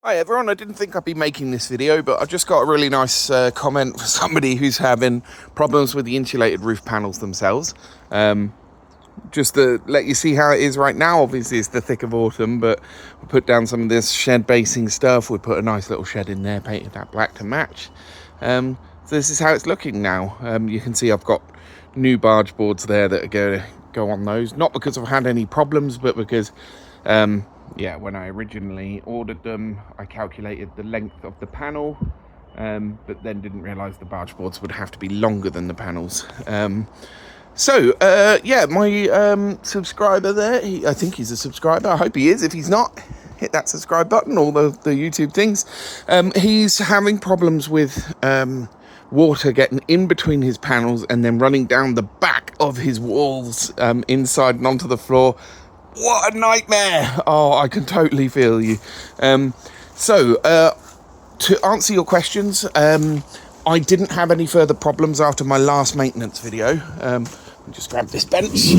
Hi everyone, I didn't think I'd be making this video, but I just got a really nice comment for somebody who's having problems with the insulated roof panels themselves. Just to let you see how it is right now. Obviously it's the thick of autumn, but we put down some of this shed basing stuff. We put a nice little shed in there, painted that black to match. So this is how it's looking now. You can see I've got new barge boards there that are going to go on those. Not because I've had any problems, but because yeah, when I originally ordered them, I calculated the length of the panel, but then didn't realise the barge boards would have to be longer than the panels. Yeah, my subscriber there, I think he's a subscriber. I hope he is. If he's not, hit that subscribe button, all the YouTube things. He's having problems with water getting in between his panels and then running down the back of his walls, inside and onto the floor. What a nightmare. Oh, I can totally feel you. To answer your questions, I didn't have any further problems after my last maintenance video. I'll just grab this bench.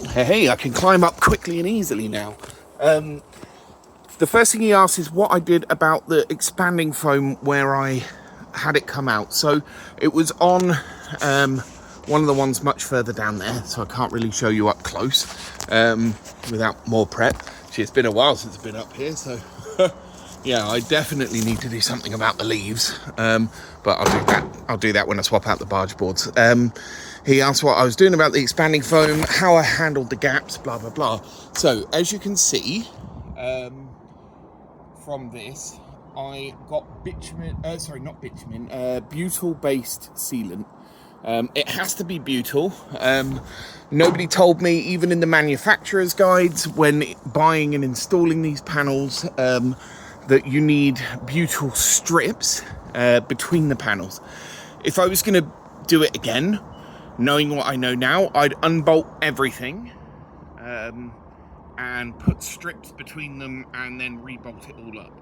Hey, I can climb up quickly and easily now. The first thing he asked is what I did about the expanding foam where I had it come out. So it was on one of the ones much further down there, so I can't really show you up close without more prep. It's been a while since I've been up here, so yeah, I definitely need to do something about the leaves, but I'll do that when I swap out the barge boards. He asked what I was doing about the expanding foam, how I handled the gaps, blah blah blah. So as you can see from this, I got butyl based sealant. It has to be butyl. Nobody told me, even in the manufacturer's guides, when buying and installing these panels, that you need butyl strips between the panels. If I was going to do it again, knowing what I know now, I'd unbolt everything and put strips between them and then rebolt it all up.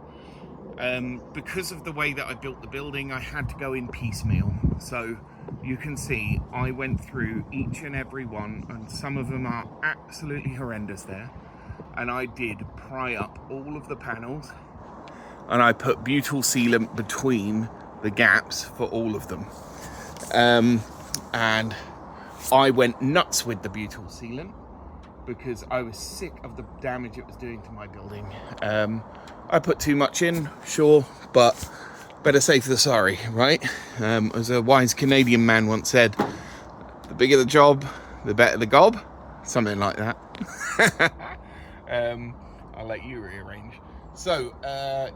Because of the way that I built the building, I had to go in piecemeal. So you can see I went through each and every one, and some of them are absolutely horrendous there. And I did pry up all of the panels, and I put butyl sealant between the gaps for all of them. And I went nuts with the butyl sealant because I was sick of the damage it was doing to my building. I put too much in, sure, but better safe than sorry, right? As a wise Canadian man once said, the bigger the job, the better the gob. Something like that. I'll let you rearrange. So,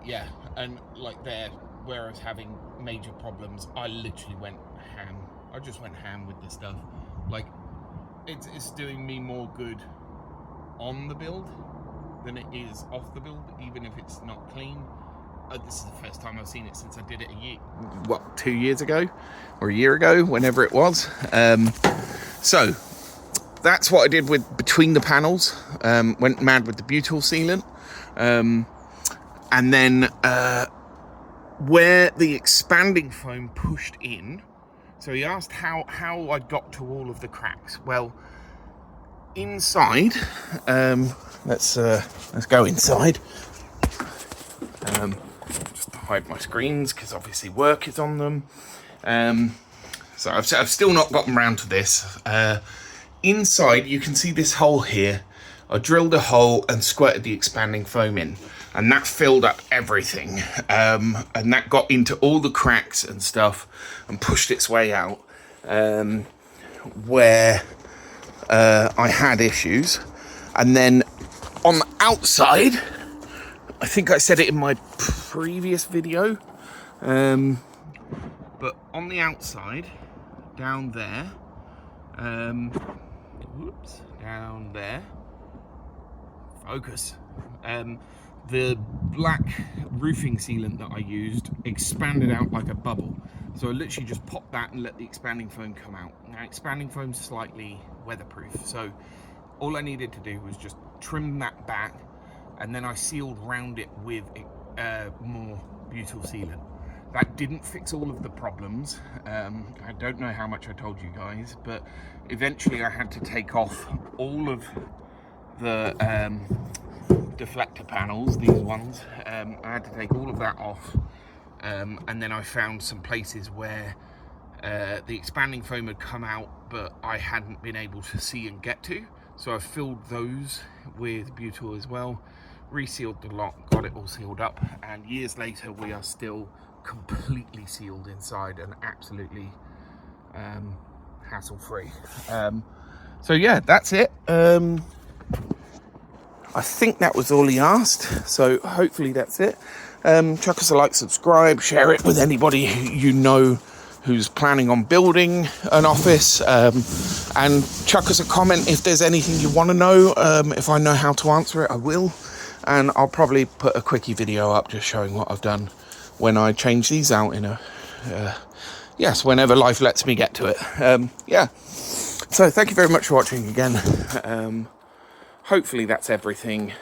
yeah, and like there, where I was having major problems, I literally went ham. I just went ham with the stuff. Like, it's doing me more good on the build than it is off the build, even if it's not clean. This is the first time I've seen it since I did it 2 years ago, or a year ago, whenever it was. So that's what I did with between the panels. Went mad with the butyl sealant, and then where the expanding foam pushed in. So he asked how I got to all of the cracks. Well, inside, let's go inside. Just to hide my screens because obviously work is on them. So I've still not gotten around to this. Inside, you can see this hole here. I drilled a hole and squirted the expanding foam in, and that filled up everything. And that got into all the cracks and stuff and pushed its way out where I had issues. And then on the outside, I think I said it in my previous video, but on the outside, down there, down there, focus, the black roofing sealant that I used expanded out like a bubble. So I literally just popped that and let the expanding foam come out. Now, expanding foam's slightly weatherproof, so all I needed to do was just trim that back, and then I sealed round it with more butyl sealant. That didn't fix all of the problems. I don't know how much I told you guys, but eventually I had to take off all of the deflector panels, these ones. I had to take all of that off, and then I found some places where the expanding foam had come out, but I hadn't been able to see and get to. So I filled those with butyl as well, resealed the lock, got it all sealed up, and years later we are still completely sealed inside and absolutely hassle-free. So yeah, that's it. I think that was all he asked, so hopefully that's it. Chuck us a like, subscribe, share it with anybody who you know who's planning on building an office, and chuck us a comment if there's anything you want to know. If I know how to answer it, I will, and I'll probably put a quickie video up just showing what I've done when I change these out in a yes, whenever life lets me get to it. Yeah, so thank you very much for watching again. Hopefully that's everything.